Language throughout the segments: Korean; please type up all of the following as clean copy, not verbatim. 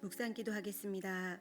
묵상 기도하겠습니다.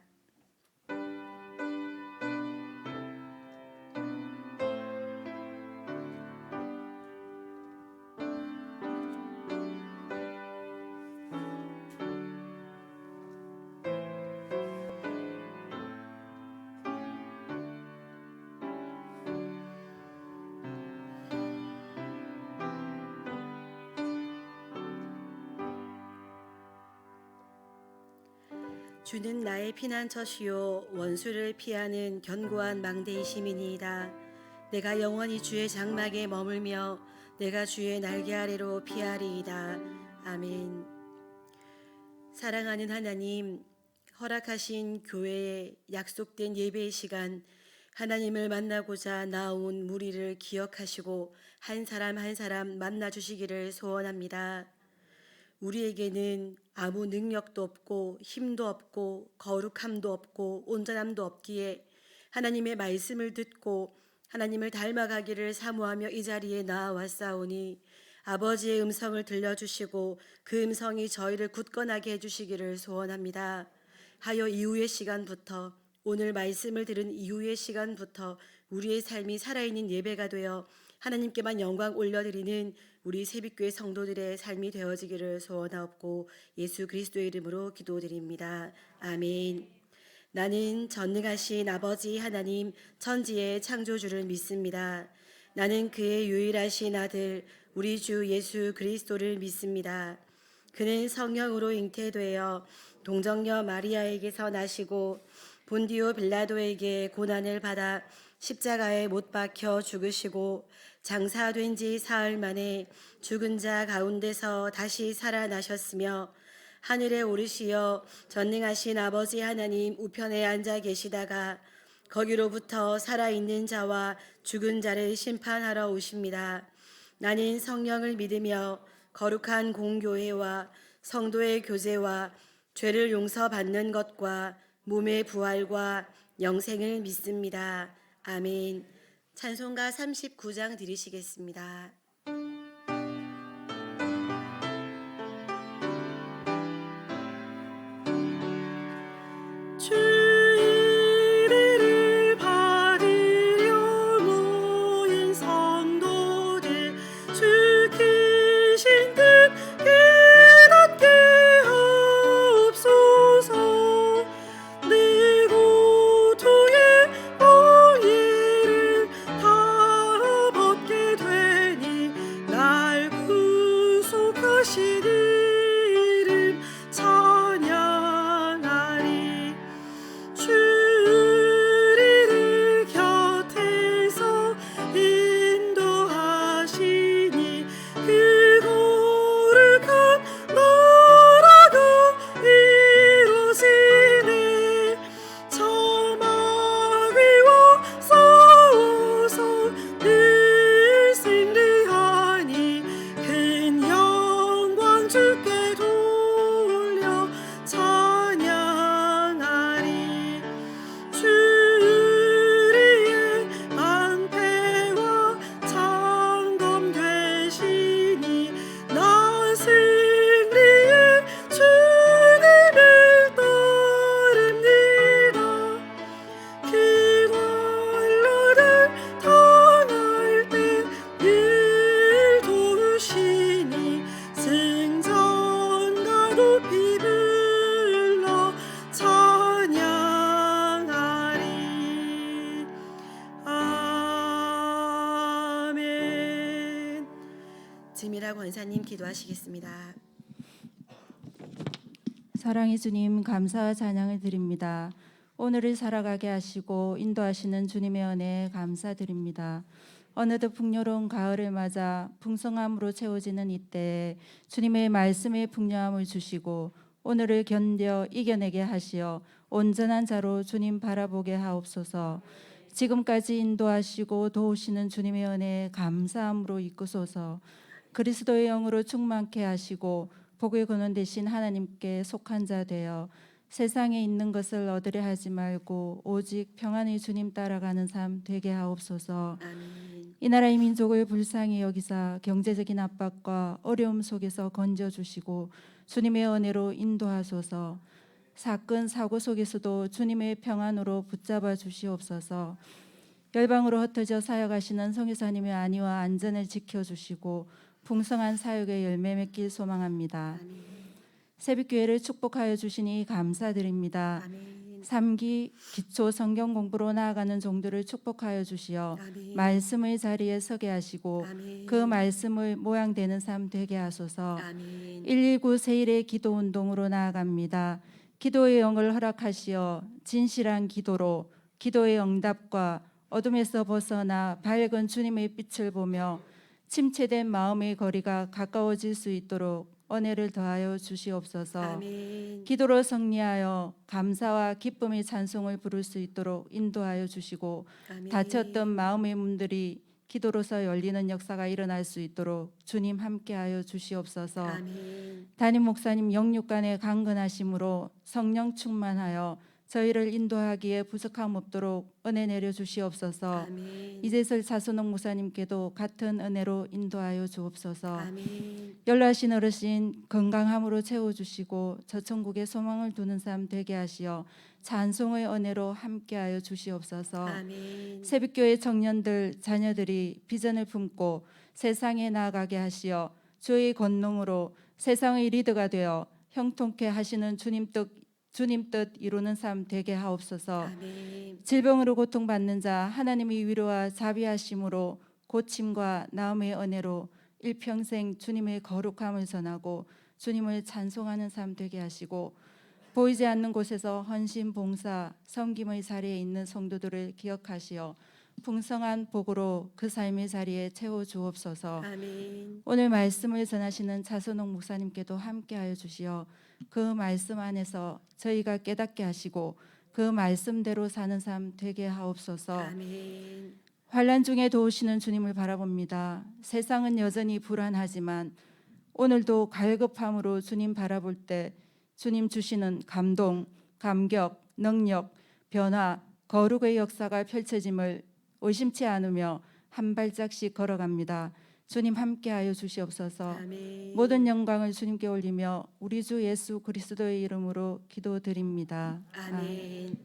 주는 나의 피난처시요 원수를 피하는 견고한 망대이심이니이다. 내가 영원히 주의 장막에 머물며 내가 주의 날개 아래로 피하리이다. 아멘. 사랑하는 하나님, 허락하신 교회에 약속된 예배의 시간, 하나님을 만나고자 나온 무리를 기억하시고 한 사람 한 사람 만나주시기를 소원합니다. 우리에게는 아무 능력도 없고 힘도 없고 거룩함도 없고 온전함도 없기에 하나님의 말씀을 듣고 하나님을 닮아가기를 사모하며 이 자리에 나아왔사오니 아버지의 음성을 들려주시고 그 음성이 저희를 굳건하게 해주시기를 소원합니다. 하여 이후의 시간부터, 오늘 말씀을 들은 이후의 시간부터 우리의 삶이 살아있는 예배가 되어 하나님께만 영광 올려드리는 우리 새빛교회 성도들의 삶이 되어지기를 소원하옵고 예수 그리스도의 이름으로 기도드립니다. 아멘. 나는 전능하신 아버지 하나님 천지의 창조주를 믿습니다. 나는 그의 유일하신 아들 우리 주 예수 그리스도를 믿습니다. 그는 성령으로 잉태되어 동정녀 마리아에게서 나시고 본디오 빌라도에게 고난을 받아 십자가에 못 박혀 죽으시고 장사된 지 사흘 만에 죽은 자 가운데서 다시 살아나셨으며 하늘에 오르시어 전능하신 아버지 하나님 우편에 앉아 계시다가 거기로부터 살아있는 자와 죽은 자를 심판하러 오십니다. 나는 성령을 믿으며 거룩한 공교회와 성도의 교제와 죄를 용서받는 것과 몸의 부활과 영생을 믿습니다. 아멘. 찬송가 39장 드리시겠습니다. 지미라 권사님 기도하시겠습니다. 사랑의 주님, 감사와 찬양을 드립니다. 오늘을 살아가게 하시고 인도하시는 주님의 은혜에 감사드립니다. 어느덧 풍요로운 가을을 맞아 풍성함으로 채워지는 이때에 주님의 말씀의 풍요함을 주시고 오늘을 견뎌 이겨내게 하시어 온전한 자로 주님 바라보게 하옵소서. 지금까지 인도하시고 도우시는 주님의 은혜에 감사함으로 이끄소서. 그리스도의 영으로 충만케 하시고 복의 근원 되신 하나님께 속한 자 되어 세상에 있는 것을 얻으려 하지 말고 오직 평안의 주님 따라가는 삶 되게 하옵소서. 아멘. 이 나라의 민족을 불쌍히 여기사 경제적인 압박과 어려움 속에서 건져주시고 주님의 은혜로 인도하소서. 사건 사고 속에서도 주님의 평안으로 붙잡아 주시옵소서. 열방으로 흩어져 사역하시는 성교사님의 안위와 안전을 지켜주시고 풍성한 사역의 열매 맺길 소망합니다. 아멘. 새벽교회를 축복하여 주시니 감사드립니다. 아멘. 3기 기초 성경 공부로 나아가는 종들을 축복하여 주시어 아멘. 말씀의 자리에 서게 하시고 아멘. 그 말씀을 모양되는 삶 되게 하소서. 아멘. 119 세일의 기도 운동으로 나아갑니다. 기도의 영을 허락하시어 진실한 기도로 기도의 응답과 어둠에서 벗어나 밝은 주님의 빛을 보며 침체된 마음의 거리가 가까워질 수 있도록 은혜를 더하여 주시옵소서. 아멘. 기도로 승리하여 감사와 기쁨의 찬송을 부를 수 있도록 인도하여 주시고 아멘. 닫혔던 마음의 문들이 기도로서 열리는 역사가 일어날 수 있도록 주님 함께하여 주시옵소서. 아멘. 담임 목사님 영육간의 강건하심으로 성령 충만하여 저희를 인도하기에 부족함 없도록 은혜 내려 주시옵소서. 아멘. 이재설 자손옥 목사님께도 같은 은혜로 인도하여 주옵소서. 아멘. 연로하신 어르신 건강함으로 채워주시고 저천국에 소망을 두는 삶 되게 하시어 찬송의 은혜로 함께하여 주시옵소서. 아멘. 새벽교회 청년들 자녀들이 비전을 품고 세상에 나아가게 하시어 주의 권능으로 세상의 리더가 되어 형통케 하시는 주님 뜻 이루는 삶 되게 하옵소서. 아멘. 질병으로 고통받는 자 하나님의 위로와 자비하심으로 고침과 나음의 은혜로 일평생 주님의 거룩함을 전하고 주님을 찬송하는 삶 되게 하시고 보이지 않는 곳에서 헌신 봉사 섬김의 자리에 있는 성도들을 기억하시어 풍성한 복으로 그 삶의 자리에 채워 주옵소서. 아멘. 오늘 말씀을 전하시는 차선옥 목사님께도 함께하여 주시어 그 말씀 안에서 저희가 깨닫게 하시고 그 말씀대로 사는 삶 되게 하옵소서. 아멘. 환난 중에 도우시는 주님을 바라봅니다. 세상은 여전히 불안하지만 오늘도 갈급함으로 주님 바라볼 때 주님 주시는 감동, 감격, 능력, 변화, 거룩의 역사가 펼쳐짐을 의심치 않으며 한 발짝씩 걸어갑니다. 주님 함께하여 주시옵소서. 아멘. 모든 영광을 주님께 올리며 우리 주 예수 그리스도의 이름으로 기도드립니다. 아멘.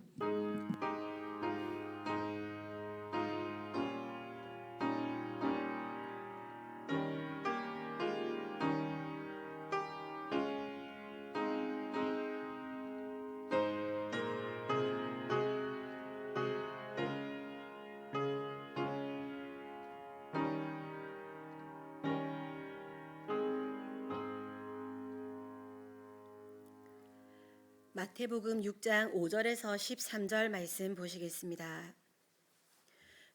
마태복음 6장 5절에서 13절 말씀 보시겠습니다.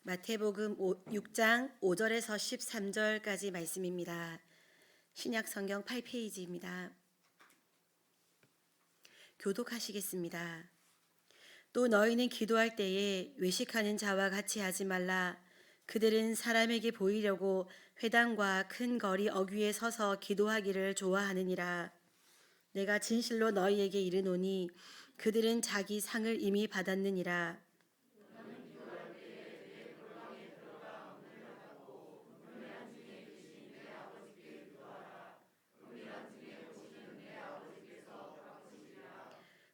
마태복음 6장 5절에서 13절까지 말씀입니다. 신약 성경 8페이지입니다. 교독하시겠습니다. 또 너희는 기도할 때에 외식하는 자와 같이 하지 말라. 그들은 사람에게 보이려고 회당과 큰 거리 어귀에 서서 기도하기를 좋아하느니라. 내가 진실로 너희에게 이르노니 그들은 자기 상을 이미 받았느니라.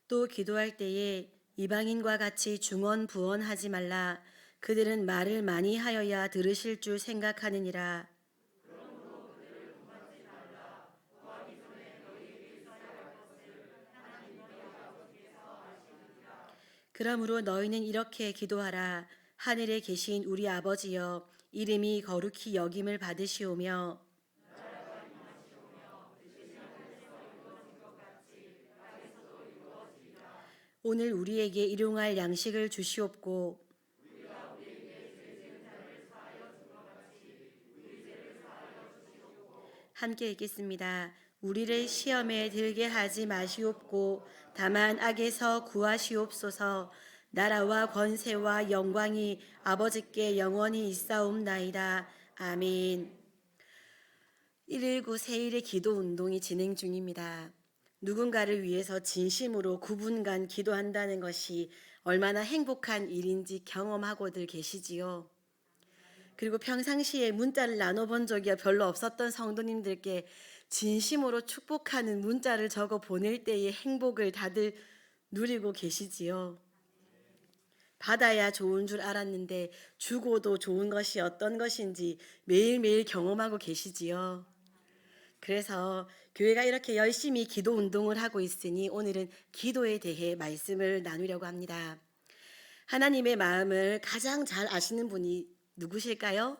또 기도할 때에 이방인과 같이 중언부언하지 말라. 그들은 말을 많이 하여야 들으실 줄 생각하느니라. 그러므로 너희는 이렇게 기도하라. 하늘에 계신 우리 아버지여, 이름이 거룩히 여김을 받으시오며 오늘 우리에게 일용할 양식을 주시옵고 함께 읽겠습니다. 우리를 시험에 들게 하지 마시옵고 다만 악에서 구하시옵소서. 나라와 권세와 영광이 아버지께 영원히 있사옵나이다. 아멘. 119 세일의 기도 운동이 진행 중입니다. 누군가를 위해서 진심으로 9분간 기도한다는 것이 얼마나 행복한 일인지 경험하고들 계시지요. 그리고 평상시에 문자를 나눠본 적이 별로 없었던 성도님들께 진심으로 축복하는 문자를 적어 보낼 때의 행복을 다들 누리고 계시지요. 받아야 좋은 줄 알았는데 주고도 좋은 것이 어떤 것인지 매일매일 경험하고 계시지요. 그래서 교회가 이렇게 열심히 기도 운동을 하고 있으니 오늘은 기도에 대해 말씀을 나누려고 합니다. 하나님의 마음을 가장 잘 아시는 분이 누구실까요?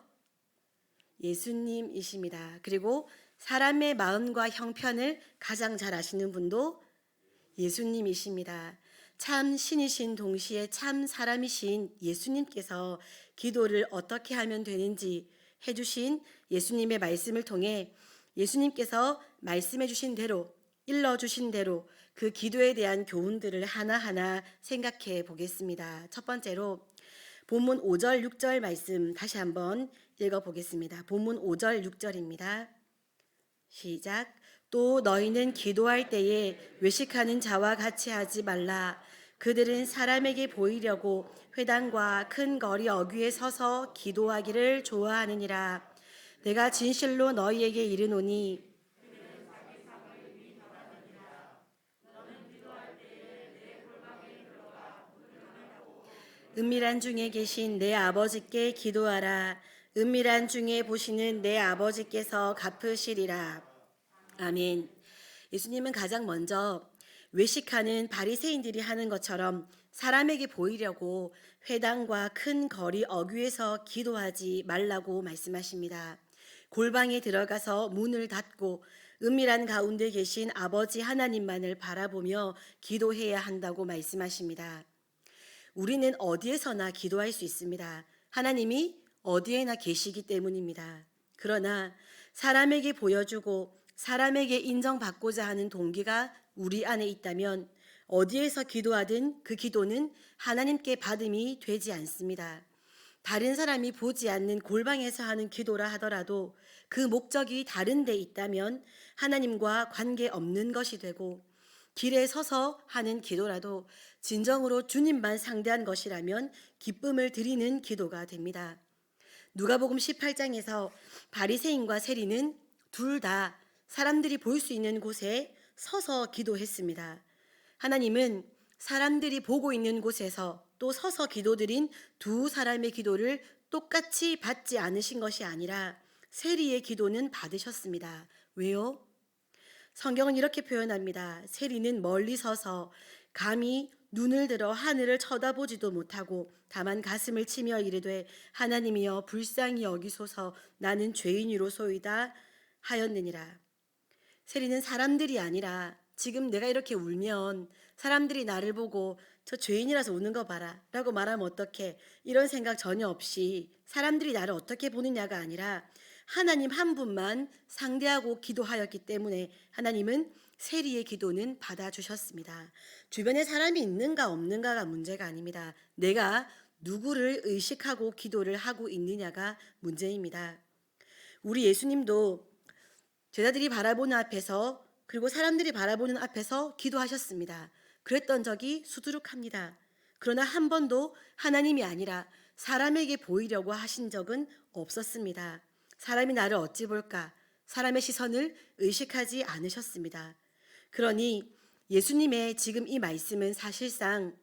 예수님이십니다. 그리고 사람의 마음과 형편을 가장 잘 아시는 분도 예수님이십니다. 참 신이신 동시에 참 사람이신 예수님께서 기도를 어떻게 하면 되는지 해주신 예수님의 말씀을 통해 예수님께서 말씀해 주신 대로 일러 주신 대로 그 기도에 대한 교훈들을 하나하나 생각해 보겠습니다. 첫 번째로 본문 5절 6절 말씀 다시 한번 읽어 보겠습니다. 본문 5절 6절입니다. 시작. 또 너희는 기도할 때에 외식하는 자와 같이 하지 말라. 그들은 사람에게 보이려고 회당과 큰 거리 어귀에 서서 기도하기를 좋아하느니라. 내가 진실로 너희에게 이르노니 은밀한 중에 계신 내 아버지께 기도하라. 은밀한 중에 보시는 내 아버지께서 갚으시리라. 아멘. 예수님은 가장 먼저 외식하는 바리새인들이 하는 것처럼 사람에게 보이려고 회당과 큰 거리 어귀에서 기도하지 말라고 말씀하십니다. 골방에 들어가서 문을 닫고 은밀한 가운데 계신 아버지 하나님만을 바라보며 기도해야 한다고 말씀하십니다. 우리는 어디에서나 기도할 수 있습니다. 하나님이 어디에나 계시기 때문입니다. 그러나 사람에게 보여주고 사람에게 인정받고자 하는 동기가 우리 안에 있다면 어디에서 기도하든 그 기도는 하나님께 받음이 되지 않습니다. 다른 사람이 보지 않는 골방에서 하는 기도라 하더라도 그 목적이 다른 데 있다면 하나님과 관계없는 것이 되고, 길에 서서 하는 기도라도 진정으로 주님만 상대한 것이라면 기쁨을 드리는 기도가 됩니다. 누가복음 18장에서 바리새인과 세리는 둘 다 사람들이 볼 수 있는 곳에 서서 기도했습니다. 하나님은 사람들이 보고 있는 곳에서 또 서서 기도드린 두 사람의 기도를 똑같이 받지 않으신 것이 아니라 세리의 기도는 받으셨습니다. 왜요? 성경은 이렇게 표현합니다. 세리는 멀리 서서 감히 눈을 들어 하늘을 쳐다보지도 못하고 다만 가슴을 치며 이르되 하나님이여 불쌍히 여기소서 나는 죄인이로소이다 하였느니라. 세리는 사람들이 아니라 지금 내가 이렇게 울면 사람들이 나를 보고 저 죄인이라서 우는 거 봐라 라고 말하면 어떡해, 이런 생각 전혀 없이 사람들이 나를 어떻게 보느냐가 아니라 하나님 한 분만 상대하고 기도하였기 때문에 하나님은 세리의 기도는 받아주셨습니다. 주변에 사람이 있는가 없는가가 문제가 아닙니다. 내가 누구를 의식하고 기도를 하고 있느냐가 문제입니다. 우리 예수님도 제자들이 바라보는 앞에서 그리고 사람들이 바라보는 앞에서 기도하셨습니다. 그랬던 적이 수두룩합니다. 그러나 한 번도 하나님이 아니라 사람에게 보이려고 하신 적은 없었습니다. 사람이 나를 어찌 볼까? 사람의 시선을 의식하지 않으셨습니다. 그러니 예수님의 지금 이 말씀은 사실상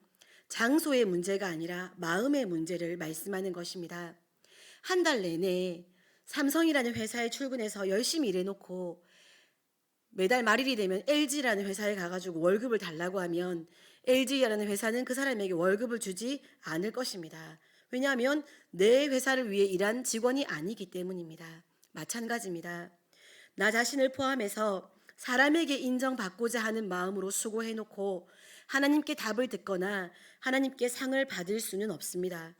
장소의 문제가 아니라 마음의 문제를 말씀하는 것입니다. 한 달 내내 삼성이라는 회사에 출근해서 열심히 일해놓고 매달 말일이 되면 LG라는 회사에 가가지고 월급을 달라고 하면 LG라는 회사는 그 사람에게 월급을 주지 않을 것입니다. 왜냐하면 내 회사를 위해 일한 직원이 아니기 때문입니다. 마찬가지입니다. 나 자신을 포함해서 사람에게 인정받고자 하는 마음으로 수고해놓고 하나님께 답을 듣거나 하나님께 상을 받을 수는 없습니다.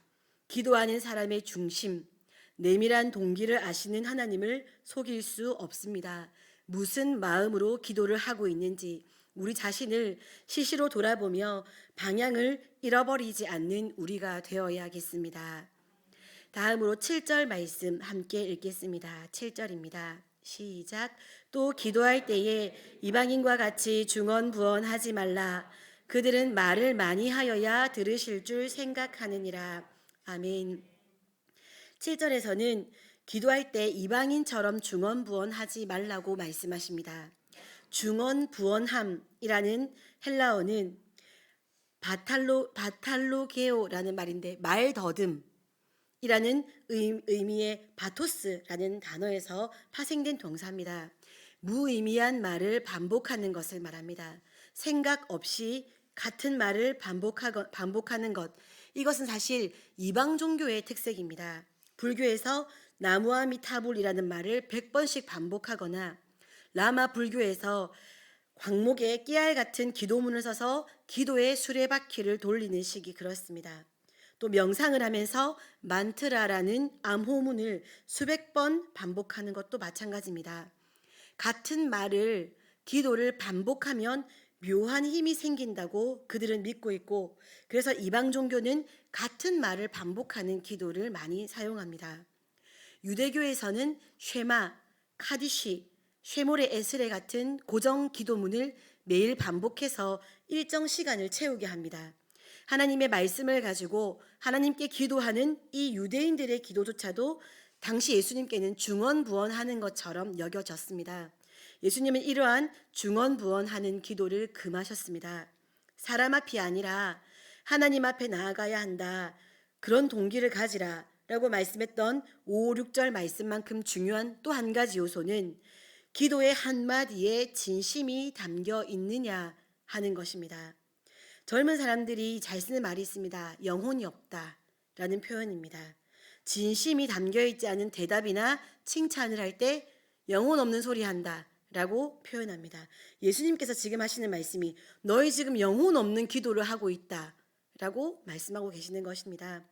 기도하는 사람의 중심, 내밀한 동기를 아시는 하나님을 속일 수 없습니다. 무슨 마음으로 기도를 하고 있는지 우리 자신을 시시로 돌아보며 방향을 잃어버리지 않는 우리가 되어야겠습니다. 다음으로 7절 말씀 함께 읽겠습니다. 7절입니다. 시작. 또 기도할 때에 이방인과 같이 중언부언하지 말라. 그들은 말을 많이 하여야 들으실 줄 생각하느니라. 아멘. 7절에서는 기도할 때 이방인처럼 중언부언하지 말라고 말씀하십니다. 중언부언함이라는 헬라어는 바탈로게오라는 말인데 말더듬이라는 의미의 바토스라는 단어에서 파생된 동사입니다. 무의미한 말을 반복하는 것을 말합니다. 생각 없이 같은 말을 반복하는 것. 이것은 사실 이방 종교의 특색입니다. 불교에서 나무아미타불이라는 말을 100번씩 반복하거나 라마 불교에서 광목에 깨알 같은 기도문을 써서 기도의 수레바퀴를 돌리는 식이 그렇습니다. 또 명상을 하면서 만트라라는 암호문을 수백 번 반복하는 것도 마찬가지입니다. 같은 말을 기도를 반복하면 묘한 힘이 생긴다고 그들은 믿고 있고, 그래서 이방 종교는 같은 말을 반복하는 기도를 많이 사용합니다. 유대교에서는 쉐마, 카디시, 쉐모레 에스레 같은 고정 기도문을 매일 반복해서 일정 시간을 채우게 합니다. 하나님의 말씀을 가지고 하나님께 기도하는 이 유대인들의 기도조차도 당시 예수님께는 중언부언하는 것처럼 여겨졌습니다. 예수님은 이러한 중언부언하는 기도를 금하셨습니다. 사람 앞이 아니라 하나님 앞에 나아가야 한다. 그런 동기를 가지라 라고 말씀했던 5, 6절 말씀만큼 중요한 또 한 가지 요소는 기도의 한마디에 진심이 담겨 있느냐 하는 것입니다. 젊은 사람들이 잘 쓰는 말이 있습니다. 영혼이 없다 라는 표현입니다. 진심이 담겨 있지 않은 대답이나 칭찬을 할 때 영혼 없는 소리 한다 라고 표현합니다. 예수님께서 지금 하시는 말씀이 너희 지금 영혼 없는 기도를 하고 있다 라고 말씀하고 계시는 것입니다.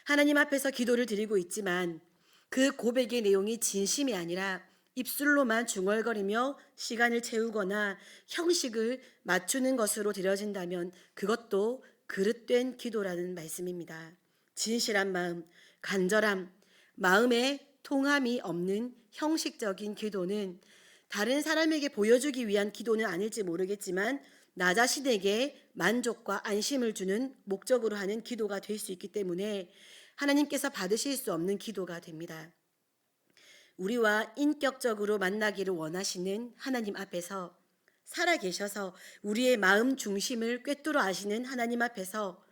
하나님 앞에서 기도를 드리고 있지만 그 고백의 내용이 진심이 아니라 입술로만 중얼거리며 시간을 채우거나 형식을 맞추는 것으로 드려진다면 그것도 그릇된 기도라는 말씀입니다. 진실한 마음, 간절함, 마음에 통함이 없는 형식적인 기도는 다른 사람에게 보여주기 위한 기도는 아닐지 모르겠지만 나 자신에게 만족과 안심을 주는 목적으로 하는 기도가 될 수 있기 때문에 하나님께서 받으실 수 없는 기도가 됩니다. 우리와 인격적으로 만나기를 원하시는 하나님 앞에서 살아계셔서 우리의 마음 중심을 꿰뚫어 아시는 하나님 앞에서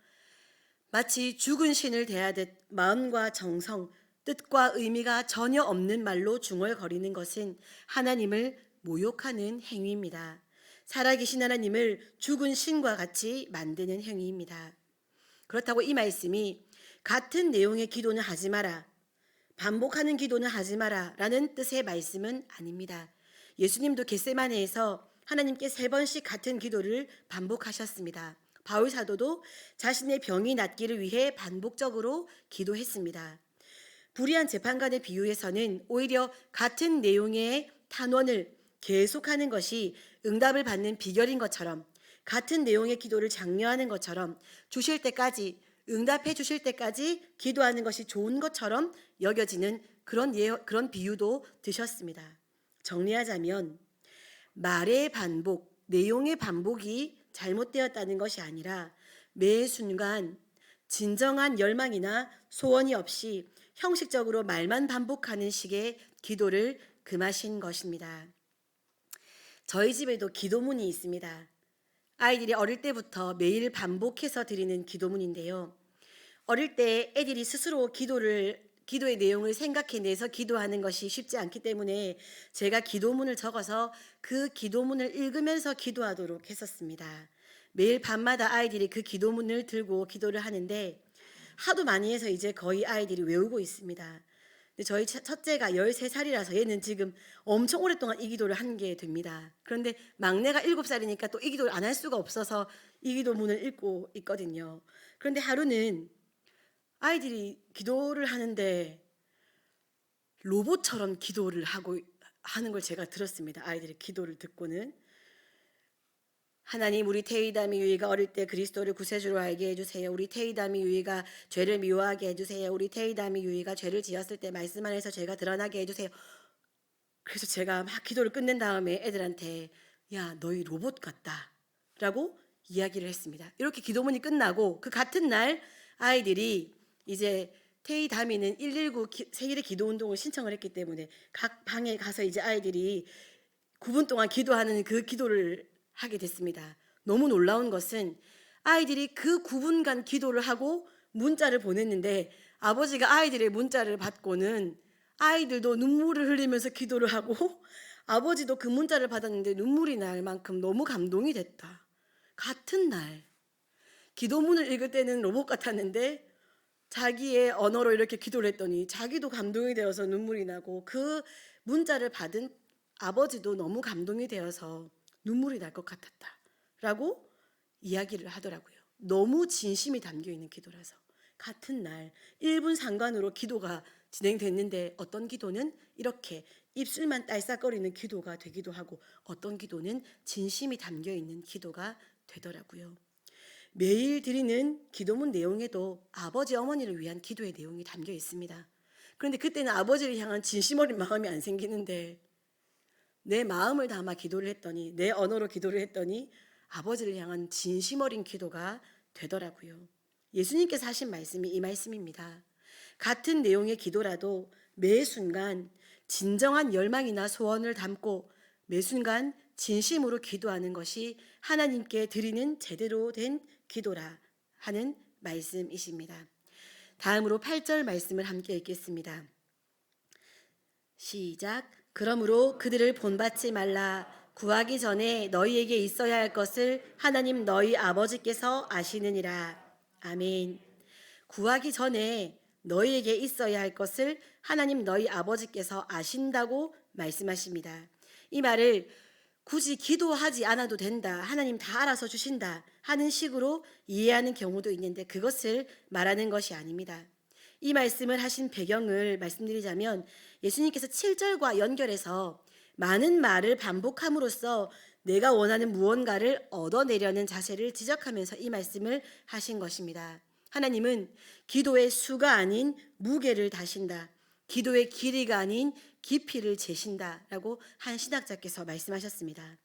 마치 죽은 신을 대하듯 마음과 정성, 뜻과 의미가 전혀 없는 말로 중얼거리는 것은 하나님을 모욕하는 행위입니다. 살아계신 하나님을 죽은 신과 같이 만드는 행위입니다. 그렇다고 이 말씀이 같은 내용의 기도는 하지 마라, 반복하는 기도는 하지 마라 라는 뜻의 말씀은 아닙니다. 예수님도 겟세마네에서 하나님께 3번씩 같은 기도를 반복하셨습니다. 바울 사도도 자신의 병이 낫기를 위해 반복적으로 기도했습니다. 불의한 재판관의 비유에서는 오히려 같은 내용의 탄원을 계속하는 것이 응답을 받는 비결인 것처럼, 같은 내용의 기도를 장려하는 것처럼, 주실 때까지, 응답해 주실 때까지 기도하는 것이 좋은 것처럼 여겨지는 그런 비유도 드셨습니다. 정리하자면 말의 반복, 내용의 반복이 잘못되었다는 것이 아니라 매 순간 진정한 열망이나 소원이 없이 형식적으로 말만 반복하는 식의 기도를 금하신 것입니다. 저희 집에도 기도문이 있습니다. 아이들이 어릴 때부터 매일 반복해서 드리는 기도문인데요. 어릴 때 애들이 스스로 기도의 내용을 생각해내서 기도하는 것이 쉽지 않기 때문에 제가 기도문을 적어서 그 기도문을 읽으면서 기도하도록 했었습니다. 매일 밤마다 아이들이 그 기도문을 들고 기도를 하는데 하도 많이 해서 이제 거의 아이들이 외우고 있습니다. 근데 저희 첫째가 13살이라서 얘는 지금 엄청 오랫동안 이 기도를 한 게 됩니다. 그런데 막내가 7살이니까 또 이 기도를 안 할 수가 없어서 이 기도문을 읽고 있거든요. 그런데 하루는 아이들이 기도를 하는데 로봇처럼 기도를 하는 걸 제가 들었습니다. 아이들의 기도를 듣고는. 하나님, 우리 태이담이 유이가 어릴 때 그리스도를 구세주로 알게 해주세요. 우리 태이담이 유이가 죄를 미워하게 해주세요. 우리 태이담이 유이가 죄를 지었을 때 말씀 안에서 죄가 드러나게 해주세요. 그래서 제가 막 기도를 끝낸 다음에 애들한테 야, 너희 로봇 같다 라고 이야기를 했습니다. 이렇게 기도문이 끝나고 그 같은 날 아이들이 이제 태이담이는 119 생일의 기도 운동을 신청을 했기 때문에 각 방에 가서 이제 아이들이 9분 동안 기도하는 그 기도를 하게 됐습니다. 너무 놀라운 것은 아이들이 그 9분간 기도를 하고 문자를 보냈는데 아버지가 아이들의 문자를 받고는 아이들도 눈물을 흘리면서 기도를 하고 아버지도 그 문자를 받았는데 눈물이 날 만큼 너무 감동이 됐다. 같은 날 기도문을 읽을 때는 로봇 같았는데 자기의 언어로 이렇게 기도를 했더니 자기도 감동이 되어서 눈물이 나고 그 문자를 받은 아버지도 너무 감동이 되어서 눈물이 날 것 같았다. 라고 이야기를 하더라고요. 너무 진심이 담겨 있는 기도라서. 같은 날 1분 상관으로 기도가 진행됐는데 어떤 기도는 이렇게 입술만 딸싹거리는 기도가 되기도 하고 어떤 기도는 진심이 담겨 있는 기도가 되더라고요. 매일 드리는 기도문 내용에도 아버지 어머니를 위한 기도의 내용이 담겨 있습니다. 그런데 그때는 아버지를 향한 진심 어린 마음이 안 생기는데 내 마음을 담아 기도를 했더니 내 언어로 기도를 했더니 아버지를 향한 진심 어린 기도가 되더라고요. 예수님께서 하신 말씀이 이 말씀입니다. 같은 내용의 기도라도 매 순간 진정한 열망이나 소원을 담고 매 순간 진심으로 기도하는 것이 하나님께 드리는 제대로 된 기도라 하는 말씀이십니다. 다음으로 8절 말씀을 함께 읽겠습니다. 시작. 그러므로 그들을 본받지 말라. 구하기 전에 너희에게 있어야 할 것을 하나님 너희 아버지께서 아시느니라. 아멘. 구하기 전에 너희에게 있어야 할 것을 하나님 너희 아버지께서 아신다고 말씀하십니다. 이 말을 굳이 기도하지 않아도 된다, 하나님 다 알아서 주신다 하는 식으로 이해하는 경우도 있는데 그것을 말하는 것이 아닙니다. 이 말씀을 하신 배경을 말씀드리자면 예수님께서 7절과 연결해서 많은 말을 반복함으로써 내가 원하는 무언가를 얻어내려는 자세를 지적하면서 이 말씀을 하신 것입니다. 하나님은 기도의 수가 아닌 무게를 다신다. 기도의 길이가 아닌 깊이를 재신다라고 한 신학자께서 말씀하셨습니다.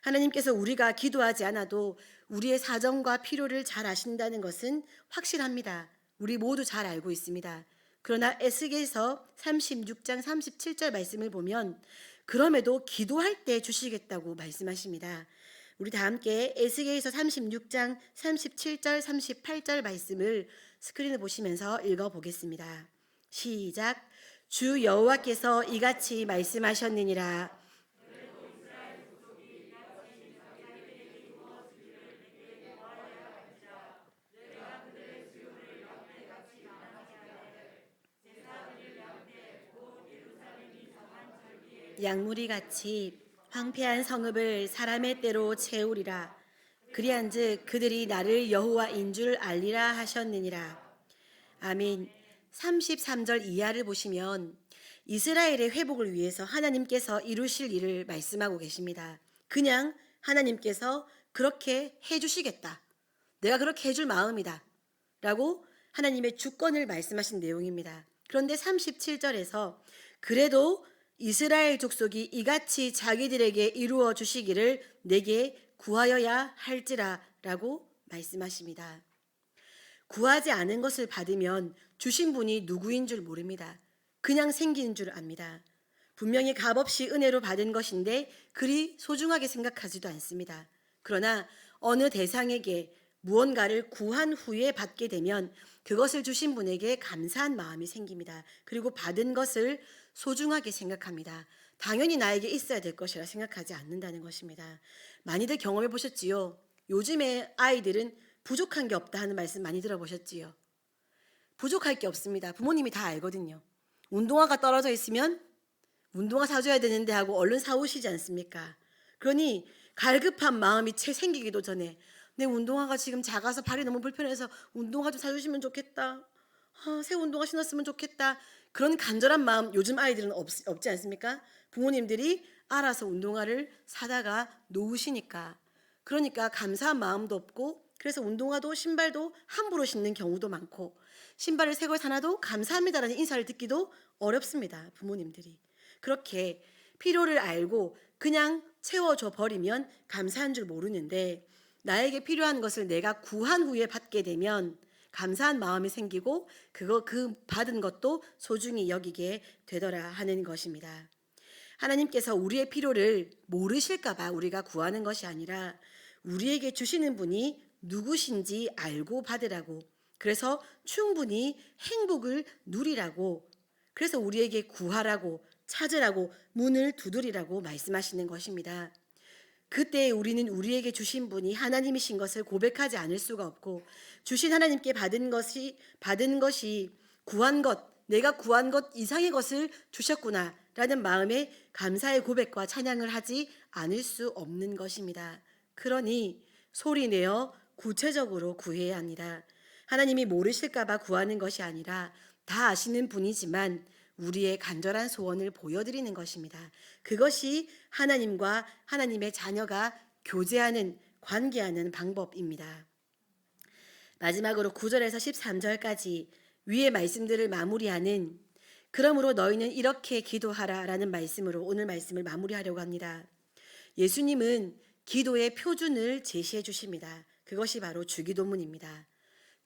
하나님께서 우리가 기도하지 않아도 우리의 사정과 필요를 잘 아신다는 것은 확실합니다. 우리 모두 잘 알고 있습니다. 그러나 에스겔서 36장 37절 말씀을 보면 그럼에도 기도할 때 주시겠다고 말씀하십니다. 우리 다 함께 에스겔서 36장 37절 38절 말씀을 스크린을 보시면서 읽어보겠습니다. 시작. 주 여호와께서 이같이 말씀하셨느니라. 양무리 같이 황폐한 성읍을 사람의 때로 채우리라. 그리한즉 그들이 나를 여호와인 줄 알리라 하셨느니라. 아멘. 33절 이하를 보시면 이스라엘의 회복을 위해서 하나님께서 이루실 일을 말씀하고 계십니다. 그냥 하나님께서 그렇게 해주시겠다. 내가 그렇게 해줄 마음이다. 라고 하나님의 주권을 말씀하신 내용입니다. 그런데 37절에서 그래도 이스라엘 족속이 이같이 자기들에게 이루어 주시기를 내게 구하여야 할지라 라고 말씀하십니다. 구하지 않은 것을 받으면 주신 분이 누구인 줄 모릅니다. 그냥 생긴 줄 압니다. 분명히 값없이 은혜로 받은 것인데 그리 소중하게 생각하지도 않습니다. 그러나 어느 대상에게 무언가를 구한 후에 받게 되면 그것을 주신 분에게 감사한 마음이 생깁니다. 그리고 받은 것을 소중하게 생각합니다. 당연히 나에게 있어야 될 것이라 생각하지 않는다는 것입니다. 많이들 경험해 보셨지요? 요즘에 아이들은 부족한 게 없다 하는 말씀 많이 들어보셨지요? 부족할 게 없습니다. 부모님이 다 알거든요. 운동화가 떨어져 있으면 운동화 사줘야 되는데 하고 얼른 사오시지 않습니까? 그러니 갈급한 마음이 채 생기기도 전에 내 운동화가 지금 작아서 발이 너무 불편해서 운동화 좀 사주시면 좋겠다. 새 운동화 신었으면 좋겠다. 그런 간절한 마음 요즘 아이들은 없지 않습니까? 부모님들이 알아서 운동화를 사다가 놓으시니까. 그러니까 감사한 마음도 없고 그래서 운동화도 신발도 함부로 신는 경우도 많고 신발을 새 걸 사놔도 감사합니다라는 인사를 듣기도 어렵습니다. 부모님들이. 그렇게 필요를 알고 그냥 채워줘 버리면 감사한 줄 모르는데 나에게 필요한 것을 내가 구한 후에 받게 되면 감사한 마음이 생기고 그 받은 것도 소중히 여기게 되더라 하는 것입니다. 하나님께서 우리의 필요를 모르실까 봐 우리가 구하는 것이 아니라 우리에게 주시는 분이 누구신지 알고 받으라고. 그래서 충분히 행복을 누리라고. 그래서 우리에게 구하라고, 찾으라고, 문을 두드리라고 말씀하시는 것입니다. 그때 우리는 우리에게 주신 분이 하나님이신 것을 고백하지 않을 수가 없고, 주신 하나님께 받은 것이 구한 것, 내가 구한 것 이상의 것을 주셨구나라는 마음에 감사의 고백과 찬양을 하지 않을 수 없는 것입니다. 그러니 소리내어 구체적으로 구해야 합니다. 하나님이 모르실까봐 구하는 것이 아니라 다 아시는 분이지만 우리의 간절한 소원을 보여드리는 것입니다. 그것이 하나님과 하나님의 자녀가 교제하는, 관계하는 방법입니다. 마지막으로 9절에서 13절까지 위의 말씀들을 마무리하는 그러므로 너희는 이렇게 기도하라라는 말씀으로 오늘 말씀을 마무리하려고 합니다. 예수님은 기도의 표준을 제시해 주십니다. 그것이 바로 주기도문입니다.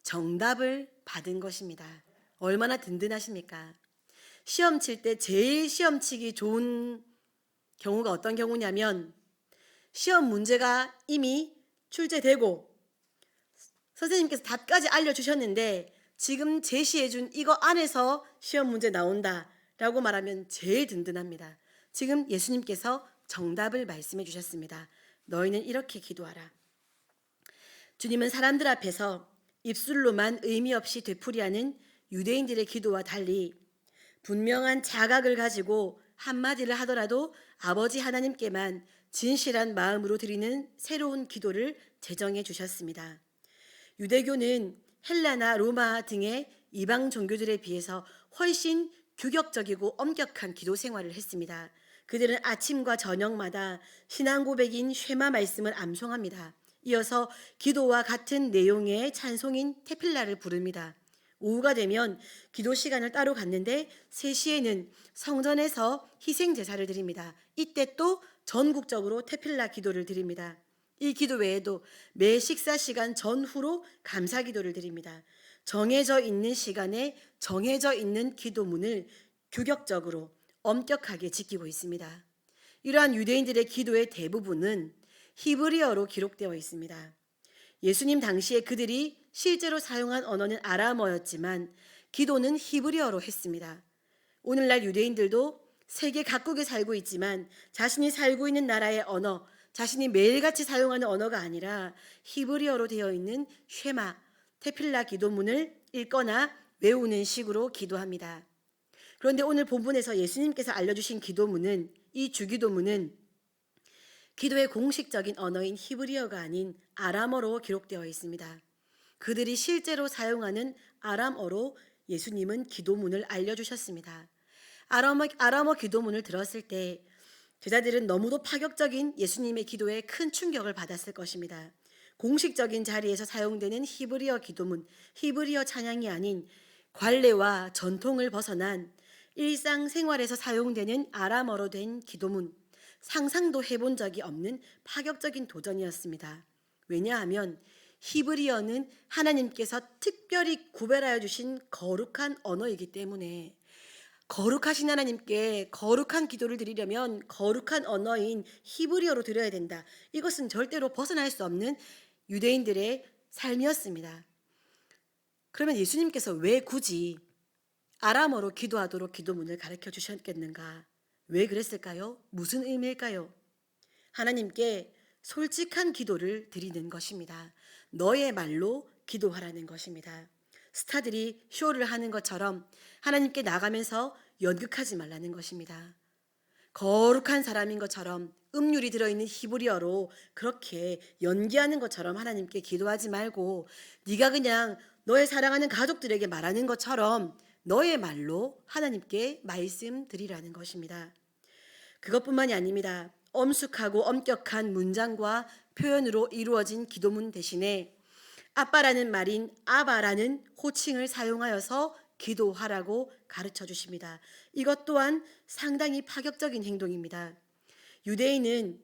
정답을 받은 것입니다. 얼마나 든든하십니까? 시험 칠 때 제일 시험 치기 좋은 경우가 어떤 경우냐면 시험 문제가 이미 출제되고 선생님께서 답까지 알려주셨는데 지금 제시해준 이거 안에서 시험 문제 나온다라고 말하면 제일 든든합니다. 지금 예수님께서 정답을 말씀해 주셨습니다. 너희는 이렇게 기도하라. 주님은 사람들 앞에서 입술로만 의미 없이 되풀이하는 유대인들의 기도와 달리 분명한 자각을 가지고 한마디를 하더라도 아버지 하나님께만 진실한 마음으로 드리는 새로운 기도를 제정해 주셨습니다. 유대교는 헬라나 로마 등의 이방 종교들에 비해서 훨씬 규격적이고 엄격한 기도 생활을 했습니다. 그들은 아침과 저녁마다 신앙 고백인 쉐마 말씀을 암송합니다. 이어서 기도와 같은 내용의 찬송인 테필라를 부릅니다. 오후가 되면 기도 시간을 따로 갖는데 3시에는 성전에서 희생 제사를 드립니다. 이때 또 전국적으로 테필라 기도를 드립니다. 이 기도 외에도 매 식사 시간 전후로 감사 기도를 드립니다. 정해져 있는 시간에 정해져 있는 기도문을 규격적으로 엄격하게 지키고 있습니다. 이러한 유대인들의 기도의 대부분은 히브리어로 기록되어 있습니다. 예수님 당시에 그들이 실제로 사용한 언어는 아람어였지만 기도는 히브리어로 했습니다. 오늘날 유대인들도 세계 각국에 살고 있지만 자신이 살고 있는 나라의 언어, 자신이 매일같이 사용하는 언어가 아니라 히브리어로 되어 있는 쉐마, 테필라 기도문을 읽거나 외우는 식으로 기도합니다. 그런데 오늘 본문에서 예수님께서 알려주신 기도문은, 이 주기도문은 기도의 공식적인 언어인 히브리어가 아닌 아람어로 기록되어 있습니다. 그들이 실제로 사용하는 아람어로 예수님은 기도문을 알려주셨습니다. 아람어 기도문을 들었을 때 제자들은 너무도 파격적인 예수님의 기도에 큰 충격을 받았을 것입니다. 공식적인 자리에서 사용되는 히브리어 기도문, 히브리어 찬양이 아닌 관례와 전통을 벗어난 일상생활에서 사용되는 아람어로 된 기도문, 상상도 해본 적이 없는 파격적인 도전이었습니다. 왜냐하면 히브리어는 하나님께서 특별히 구별하여 주신 거룩한 언어이기 때문에 거룩하신 하나님께 거룩한 기도를 드리려면 거룩한 언어인 히브리어로 드려야 된다. 이것은 절대로 벗어날 수 없는 유대인들의 삶이었습니다. 그러면 예수님께서 왜 굳이 아람어로 기도하도록 기도문을 가르쳐 주셨겠는가? 왜 그랬을까요? 무슨 의미일까요? 하나님께 솔직한 기도를 드리는 것입니다. 너의 말로 기도하라는 것입니다. 스타들이 쇼를 하는 것처럼 하나님께 나가면서 연극하지 말라는 것입니다. 거룩한 사람인 것처럼 음률이 들어있는 히브리어로 그렇게 연기하는 것처럼 하나님께 기도하지 말고 네가 그냥 너의 사랑하는 가족들에게 말하는 것처럼 너의 말로 하나님께 말씀드리라는 것입니다. 그것뿐만이 아닙니다. 엄숙하고 엄격한 문장과 표현으로 이루어진 기도문 대신에 아빠라는 말인 아바라는 호칭을 사용하여서 기도하라고 가르쳐 주십니다. 이것 또한 상당히 파격적인 행동입니다. 유대인은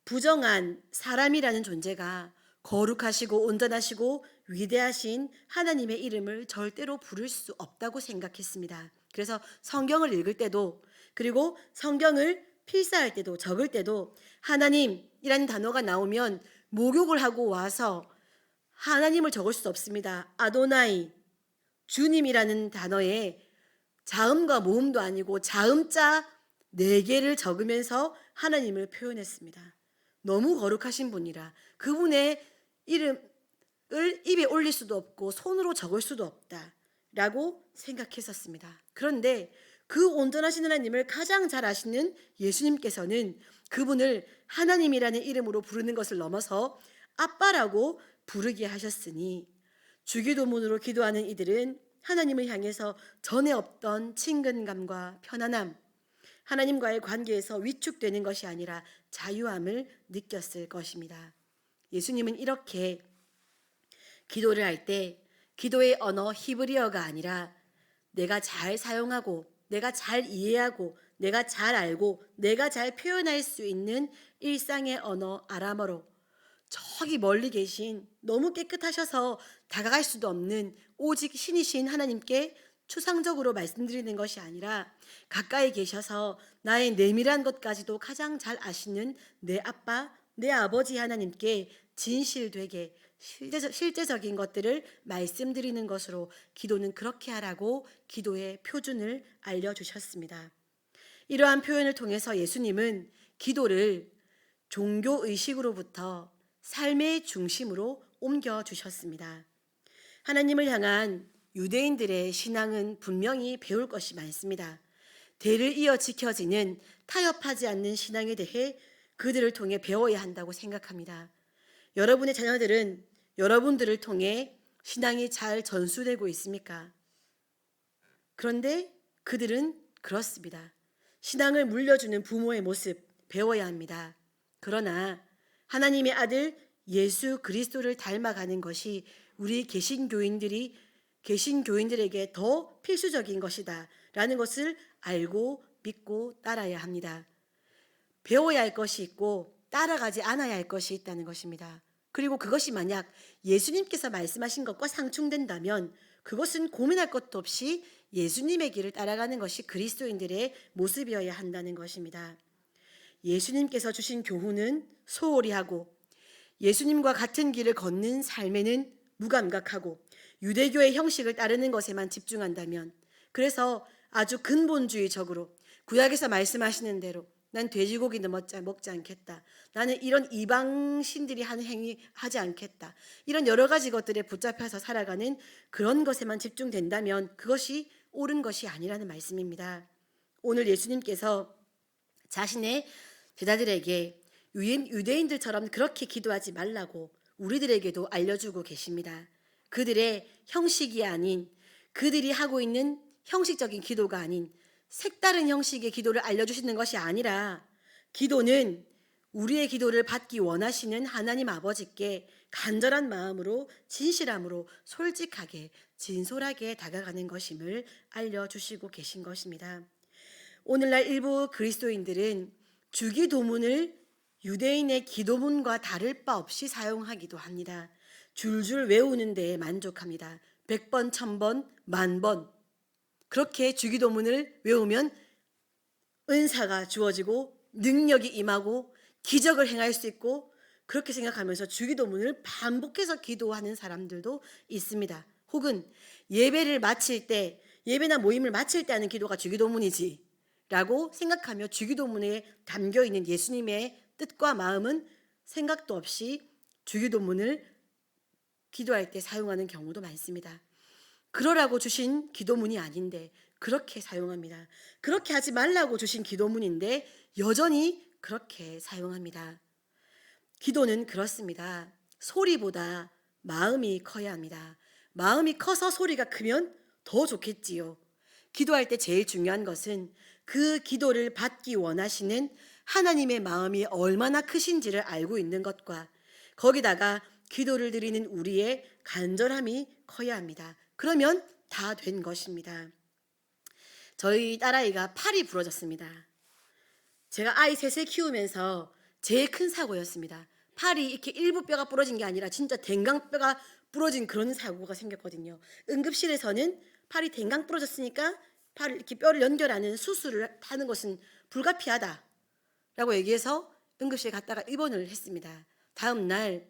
부정한 사람이라는 존재가 거룩하시고 온전하시고 위대하신 하나님의 이름을 절대로 부를 수 없다고 생각했습니다. 그래서 성경을 읽을 때도 그리고 성경을 필사할 때도 적을 때도 하나님이라는 단어가 나오면 목욕을 하고 와서 하나님을 적을 수 없습니다. 아도나이, 주님이라는 단어에 자음과 모음도 아니고 자음자 4개를 적으면서 하나님을 표현했습니다. 너무 거룩하신 분이라 그분의 이름을 입에 올릴 수도 없고 손으로 적을 수도 없다라고 생각했었습니다. 그런데 그 온전하신 하나님을 가장 잘 아시는 예수님께서는 그분을 하나님이라는 이름으로 부르는 것을 넘어서 아빠라고 부르게 하셨으니 주기도문으로 기도하는 이들은 하나님을 향해서 전에 없던 친근감과 편안함, 하나님과의 관계에서 위축되는 것이 아니라 자유함을 느꼈을 것입니다. 예수님은 이렇게 기도를 할 때 기도의 언어 히브리어가 아니라 내가 잘 사용하고 내가 잘 이해하고 내가 잘 알고 내가 잘 표현할 수 있는 일상의 언어 아람어로 저기 멀리 계신 너무 깨끗하셔서 다가갈 수도 없는 오직 신이신 하나님께 추상적으로 말씀드리는 것이 아니라 가까이 계셔서 나의 내밀한 것까지도 가장 잘 아시는 내 아빠, 내 아버지 하나님께 진실되게 실제적인 것들을 말씀드리는 것으로 기도는 그렇게 하라고 기도의 표준을 알려주셨습니다. 이러한 표현을 통해서 예수님은 기도를 종교의식으로부터 삶의 중심으로 옮겨주셨습니다. 하나님을 향한 유대인들의 신앙은 분명히 배울 것이 많습니다. 대를 이어 지켜지는 타협하지 않는 신앙에 대해 그들을 통해 배워야 한다고 생각합니다. 여러분의 자녀들은 여러분들을 통해 신앙이 잘 전수되고 있습니까? 그런데 그들은 그렇습니다. 신앙을 물려주는 부모의 모습 배워야 합니다. 그러나 하나님의 아들 예수 그리스도를 닮아가는 것이 우리 개신교인들에게 더 필수적인 것이다 라는 것을 알고 믿고 따라야 합니다. 배워야 할 것이 있고 따라가지 않아야 할 것이 있다는 것입니다. 그리고 그것이 만약 예수님께서 말씀하신 것과 상충된다면 그것은 고민할 것도 없이 예수님의 길을 따라가는 것이 그리스도인들의 모습이어야 한다는 것입니다. 예수님께서 주신 교훈은 소홀히 하고 예수님과 같은 길을 걷는 삶에는 무감각하고 유대교의 형식을 따르는 것에만 집중한다면, 그래서 아주 근본주의적으로 구약에서 말씀하시는 대로 난 돼지고기도 먹지 않겠다, 나는 이런 이방신들이 하는 행위 하지 않겠다, 이런 여러 가지 것들에 붙잡혀서 살아가는 그런 것에만 집중된다면 그것이 옳은 것이 아니라는 말씀입니다. 오늘 예수님께서 자신의 제자들에게 유대인들처럼 그렇게 기도하지 말라고 우리들에게도 알려주고 계십니다. 그들의 형식이 아닌, 그들이 하고 있는 형식적인 기도가 아닌 색다른 형식의 기도를 알려주시는 것이 아니라, 기도는 우리의 기도를 받기 원하시는 하나님 아버지께 간절한 마음으로 진실함으로 솔직하게 진솔하게 다가가는 것임을 알려주시고 계신 것입니다. 오늘날 일부 그리스도인들은 주기도문을 유대인의 기도문과 다를 바 없이 사용하기도 합니다. 줄줄 외우는 데에 만족합니다. 100번, 1000번, 10,000번 그렇게 주기도문을 외우면 은사가 주어지고 능력이 임하고 기적을 행할 수 있고, 그렇게 생각하면서 주기도문을 반복해서 기도하는 사람들도 있습니다. 혹은 예배를 마칠 때, 예배나 모임을 마칠 때 하는 기도가 주기도문이지 라고 생각하며 주기도문에 담겨있는 예수님의 뜻과 마음은 생각도 없이 주기도문을 기도할 때 사용하는 경우도 많습니다. 그러라고 주신 기도문이 아닌데 그렇게 사용합니다. 그렇게 하지 말라고 주신 기도문인데 여전히 그렇게 사용합니다. 기도는 그렇습니다. 소리보다 마음이 커야 합니다. 마음이 커서 소리가 크면 더 좋겠지요. 기도할 때 제일 중요한 것은 그 기도를 받기 원하시는 하나님의 마음이 얼마나 크신지를 알고 있는 것과, 거기다가 기도를 드리는 우리의 간절함이 커야 합니다. 그러면 다 된 것입니다. 저희 딸아이가 팔이 부러졌습니다. 제가 아이 셋을 키우면서 제일 큰 사고였습니다. 팔이 이렇게 일부 뼈가 부러진 게 아니라 진짜 댕강뼈가 부러진 그런 사고가 생겼거든요. 응급실에서는 팔이 댕강 부러졌으니까 팔을 이렇게 뼈를 연결하는 수술을 하는 것은 불가피하다라고 얘기해서 응급실에 갔다가 입원을 했습니다. 다음 날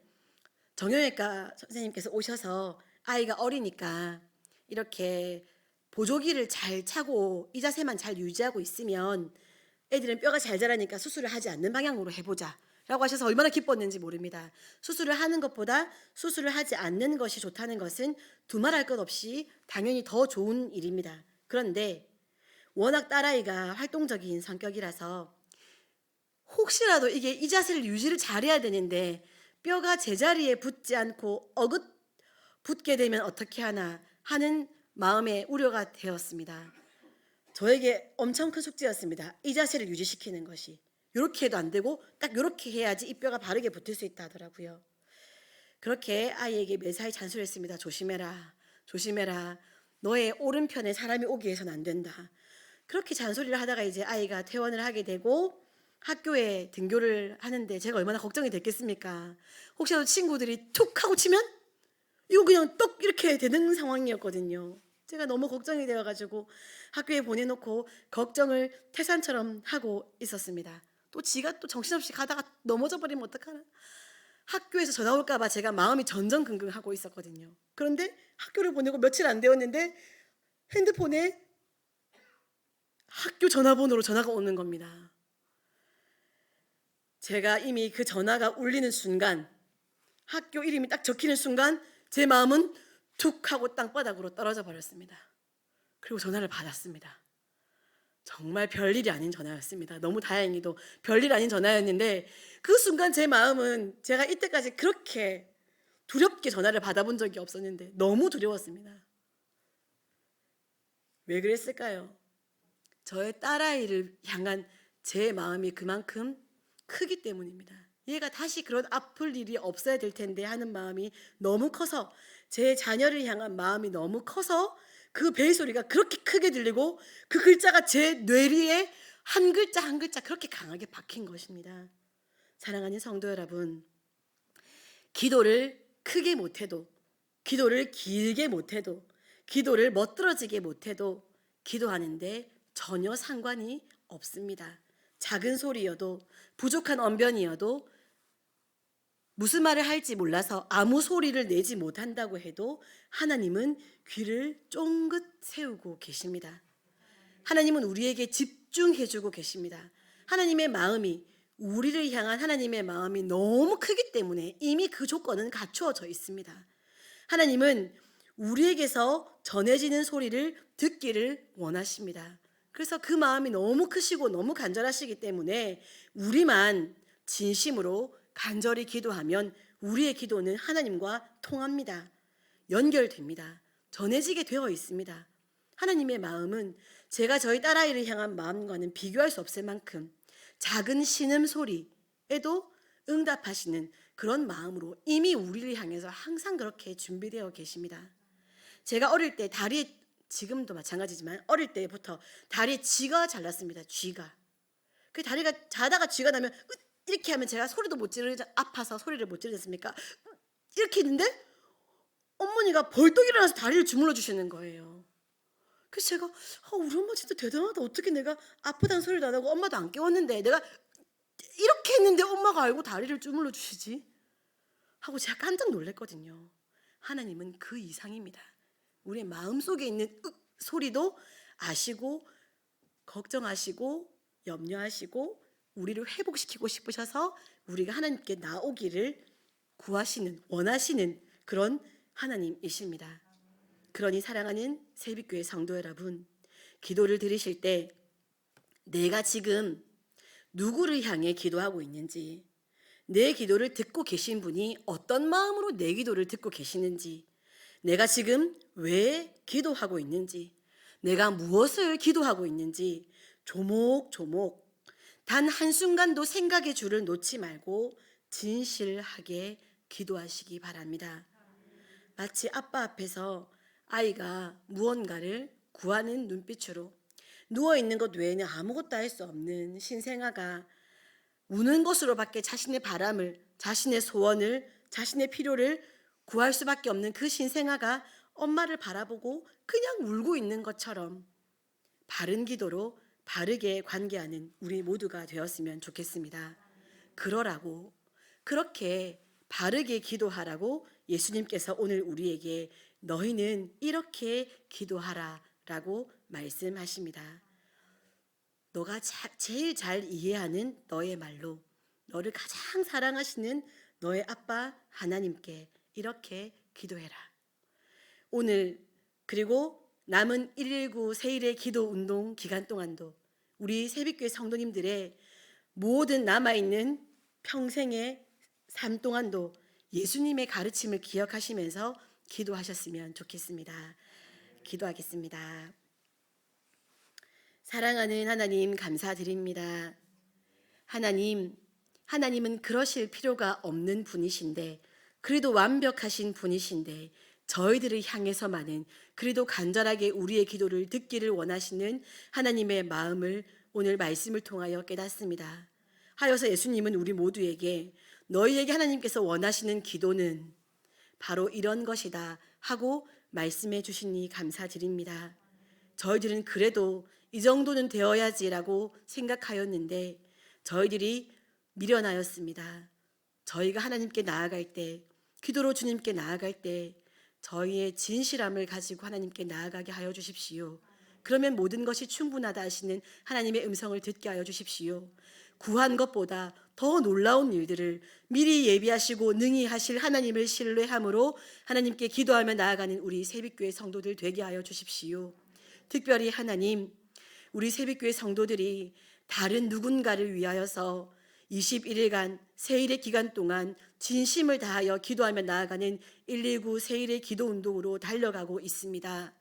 정형외과 선생님께서 오셔서 아이가 어리니까 이렇게 보조기를 잘 차고 이 자세만 잘 유지하고 있으면 애들은 뼈가 잘 자라니까 수술을 하지 않는 방향으로 해보자 라고 하셔서 얼마나 기뻤는지 모릅니다. 수술을 하는 것보다 수술을 하지 않는 것이 좋다는 것은 두말할 것 없이 당연히 더 좋은 일입니다. 그런데 워낙 딸아이가 활동적인 성격이라서 혹시라도 이게 이 자세를 유지를 잘해야 되는데 뼈가 제자리에 붙지 않고 어긋 붙게 되면 어떻게 하나 하는 마음에 우려가 되었습니다. 저에게 엄청 큰 숙제였습니다. 이 자세를 유지시키는 것이. 이렇게 해도 안 되고 딱 이렇게 해야지 이 뼈가 바르게 붙을 수 있다 하더라고요. 그렇게 아이에게 매사에 잔소리했습니다. 조심해라. 조심해라. 너의 오른편에 사람이 오게 해서는 안 된다. 그렇게 잔소리를 하다가 이제 아이가 퇴원을 하게 되고 학교에 등교를 하는데 제가 얼마나 걱정이 됐겠습니까? 혹시라도 친구들이 툭 하고 치면 이거 그냥 떡 이렇게 되는 상황이었거든요. 제가 너무 걱정이 되어가지고 학교에 보내놓고 걱정을 태산처럼 하고 있었습니다. 또 지가 또 정신없이 가다가 넘어져 버리면 어떡하나. 학교에서 전화 올까 봐 제가 마음이 전전긍긍하고 있었거든요. 그런데 학교를 보내고 며칠 안 되었는데 핸드폰에 학교 전화번호로 전화가 오는 겁니다. 제가 이미 그 전화가 울리는 순간, 학교 이름이 딱 적히는 순간 제 마음은 툭 하고 땅바닥으로 떨어져 버렸습니다. 그리고 전화를 받았습니다. 정말 별일이 아닌 전화였습니다. 너무 다행히도 별일 아닌 전화였는데 그 순간 제 마음은 제가 이때까지 그렇게 두렵게 전화를 받아본 적이 없었는데 너무 두려웠습니다. 왜 그랬을까요? 저의 딸아이를 향한 제 마음이 그만큼 크기 때문입니다. 얘가 다시 그런 아플 일이 없어야 될 텐데 하는 마음이 너무 커서, 제 자녀를 향한 마음이 너무 커서 그 벨소리가 그렇게 크게 들리고 그 글자가 제 뇌리에 한 글자 한 글자 그렇게 강하게 박힌 것입니다. 사랑하는 성도 여러분, 기도를 크게 못해도, 기도를 길게 못해도, 기도를 멋들어지게 못해도 기도하는데 전혀 상관이 없습니다. 작은 소리여도, 부족한 언변이어도, 무슨 말을 할지 몰라서 아무 소리를 내지 못한다고 해도 하나님은 귀를 쫑긋 세우고 계십니다. 하나님은 우리에게 집중해주고 계십니다. 하나님의 마음이, 우리를 향한 하나님의 마음이 너무 크기 때문에 이미 그 조건은 갖추어져 있습니다. 하나님은 우리에게서 전해지는 소리를 듣기를 원하십니다. 그래서 그 마음이 너무 크시고 너무 간절하시기 때문에 우리만 진심으로 간절히 기도하면 우리의 기도는 하나님과 통합니다. 연결됩니다. 전해지게 되어 있습니다. 하나님의 마음은 제가 저희 딸아이를 향한 마음과는 비교할 수 없을 만큼 작은 신음소리에도 응답하시는 그런 마음으로 이미 우리를 향해서 항상 그렇게 준비되어 계십니다. 제가 어릴 때 다리에, 지금도 마찬가지지만 어릴 때부터 다리에 쥐가 잘났습니다. 쥐가. 그 다리가 자다가 쥐가 나면 이렇게 하면 제가 소리도 못 지르자, 아파서 소리를 못 지르지 않습니까? 이렇게 했는데 어머니가 벌떡 일어나서 다리를 주물러 주시는 거예요. 그래서 제가 우리 엄마 진짜 대단하다. 어떻게 내가 아프다는 소리도 안 하고 엄마도 안 깨웠는데 내가 이렇게 했는데 엄마가 알고 다리를 주물러 주시지? 하고 제가 깜짝 놀랐거든요. 하나님은 그 이상입니다. 우리의 마음속에 있는 소리도 아시고 걱정하시고 염려하시고 우리를 회복시키고 싶으셔서 우리가 하나님께 나오기를 구하시는, 원하시는 그런 하나님이십니다. 그러니 사랑하는 새빛교회 성도 여러분, 기도를 드리실 때 내가 지금 누구를 향해 기도하고 있는지, 내 기도를 듣고 계신 분이 어떤 마음으로 내 기도를 듣고 계시는지, 내가 지금 왜 기도하고 있는지, 내가 무엇을 기도하고 있는지 조목조목 단 한순간도 생각의 줄을 놓지 말고 진실하게 기도하시기 바랍니다. 마치 아빠 앞에서 아이가 무언가를 구하는 눈빛으로 누워있는 것 외에는 아무것도 할 수 없는 신생아가 우는 것으로밖에 자신의 바람을, 자신의 소원을, 자신의 필요를 구할 수밖에 없는 그 신생아가 엄마를 바라보고 그냥 울고 있는 것처럼 바른 기도로 바르게 관계하는 우리 모두가 되었으면 좋겠습니다. 그러라고, 그렇게 바르게 기도하라고 예수님께서 오늘 우리에게 너희는 이렇게 기도하라라고 말씀하십니다. 너가 제일 잘 이해하는 너의 말로 너를 가장 사랑하시는 너의 아빠 하나님께 이렇게 기도해라. 오늘 그리고 남은 119 세일의 기도 운동 기간 동안도 우리 새벽교회 성도님들의 모든 남아있는 평생의 삶 동안도 예수님의 가르침을 기억하시면서 기도하셨으면 좋겠습니다. 기도하겠습니다. 사랑하는 하나님 감사드립니다. 하나님은 그러실 필요가 없는 분이신데 그래도 완벽하신 분이신데 저희들을 향해서만은 그래도 간절하게 우리의 기도를 듣기를 원하시는 하나님의 마음을 오늘 말씀을 통하여 깨닫습니다. 하여서 예수님은 우리 모두에게 너희에게 하나님께서 원하시는 기도는 바로 이런 것이다 하고 말씀해 주시니 감사드립니다. 저희들은 그래도 이 정도는 되어야지라고 생각하였는데 저희들이 미련하였습니다. 저희가 하나님께 나아갈 때, 기도로 주님께 나아갈 때 저희의 진실함을 가지고 하나님께 나아가게 하여 주십시오. 그러면 모든 것이 충분하다 하시는 하나님의 음성을 듣게 하여 주십시오. 구한 것보다 더 놀라운 일들을 미리 예비하시고 능히 하실 하나님을 신뢰함으로 하나님께 기도하며 나아가는 우리 새벽교회 성도들 되게 하여 주십시오. 특별히 하나님, 우리 새벽교회 성도들이 다른 누군가를 위하여서 21일간 세일의 기간 동안 진심을 다하여 기도하며 나아가는 119 세일의 기도 운동으로 달려가고 있습니다.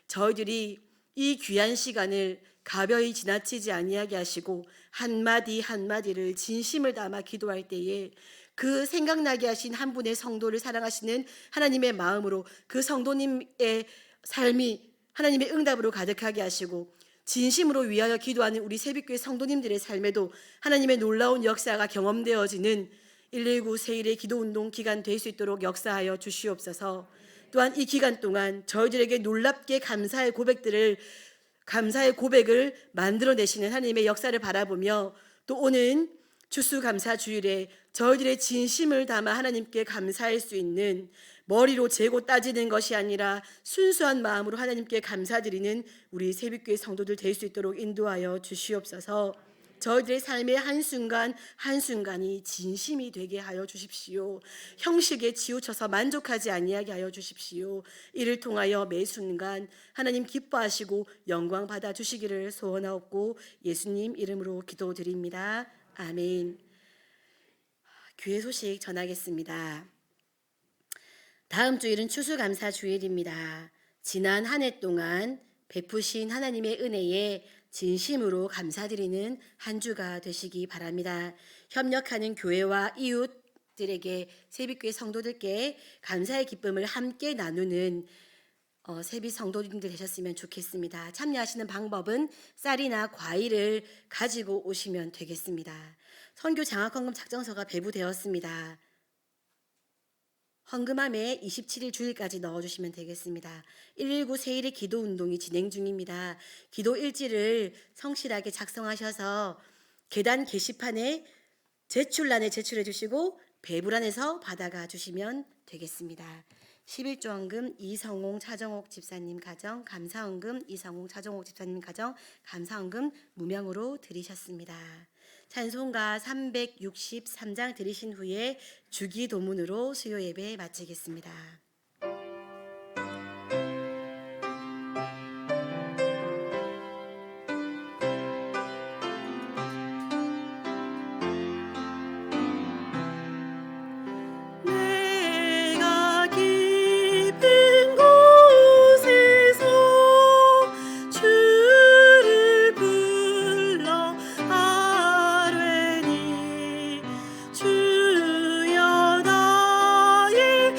저희들이 이 귀한 시간을 가벼이 지나치지 아니하게 하시고 한마디 한마디를 진심을 담아 기도할 때에 그 생각나게 하신 한 분의 성도를 사랑하시는 하나님의 마음으로 그 성도님의 삶이 하나님의 응답으로 가득하게 하시고 진심으로 위하여 기도하는 우리 새벽교회 성도님들의 삶에도 하나님의 놀라운 역사가 경험되어지는 119 세일의 기도운동 기간 될 수 있도록 역사하여 주시옵소서. 또한 이 기간 동안 저희들에게 놀랍게 감사의 고백을 만들어내시는 하나님의 역사를 바라보며 또 오는 추수감사주일에 저희들의 진심을 담아 하나님께 감사할 수 있는 머리로 재고 따지는 것이 아니라 순수한 마음으로 하나님께 감사드리는 우리 새벽교회 성도들 될 수 있도록 인도하여 주시옵소서. 저희들의 삶의 한순간 한순간이 진심이 되게 하여 주십시오. 형식에 치우쳐서 만족하지 아니하게 하여 주십시오. 이를 통하여 매 순간 하나님 기뻐하시고 영광 받아 주시기를 소원하옵고 예수님 이름으로 기도드립니다. 아멘. 교회 소식 전하겠습니다. 다음 주일은 추수감사 주일입니다. 지난 한 해 동안 베푸신 하나님의 은혜에 진심으로 감사드리는 한 주가 되시기 바랍니다. 협력하는 교회와 이웃들에게 새벽교회 성도들께 감사의 기쁨을 함께 나누는 새벽 성도님들 되셨으면 좋겠습니다. 참여하시는 방법은 쌀이나 과일을 가지고 오시면 되겠습니다. 선교 장학헌금 작정서가 배부되었습니다. 헌금함에 27일 주일까지 넣어주시면 되겠습니다. 119 세일의 기도 운동이 진행 중입니다. 기도 일지를 성실하게 작성하셔서 계단 게시판에 제출란에 제출해 주시고 배부란에서 받아가 주시면 되겠습니다. 11조 헌금 이성홍 차정옥 집사님 가정 감사헌금 이성홍 차정옥 집사님 가정 감사헌금 무명으로 드리셨습니다. 찬송가 363장 드리신 후에 주기도문으로 수요 예배 마치겠습니다. 주여 나의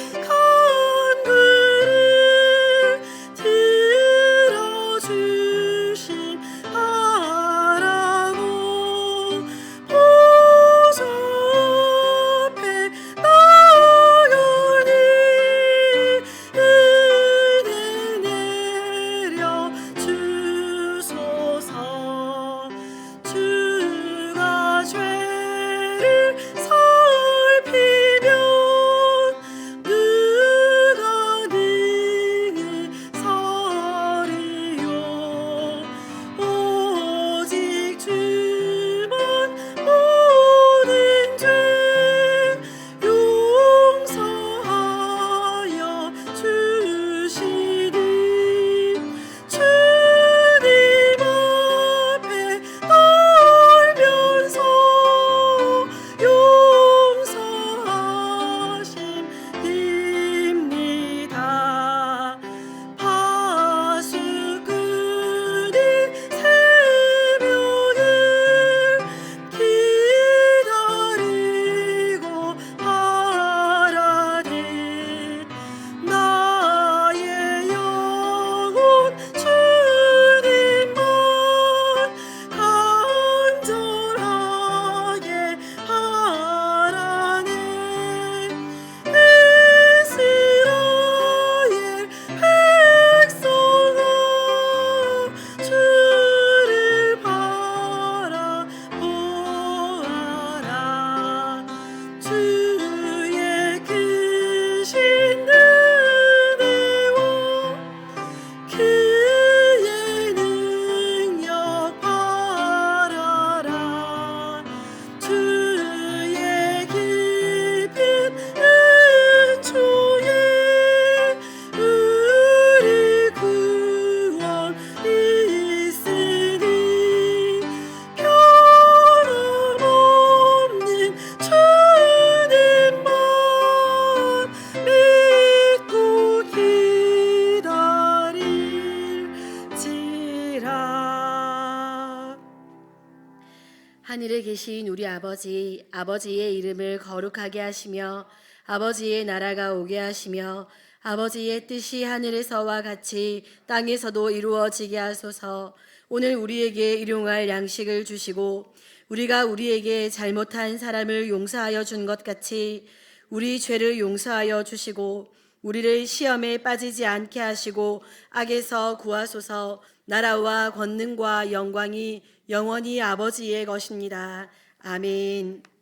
하늘에 계신 우리 아버지, 아버지의 이름을 거룩하게 하시며 아버지의 나라가 오게 하시며 아버지의 뜻이 하늘에서와 같이 땅에서도 이루어지게 하소서. 오늘 우리에게 일용할 양식을 주시고 우리가 우리에게 잘못한 사람을 용서하여 준 것 같이 우리 죄를 용서하여 주시고 우리를 시험에 빠지지 않게 하시고 악에서 구하소서. 나라와 권능과 영광이 영원히 아버지의 것입니다. 아멘.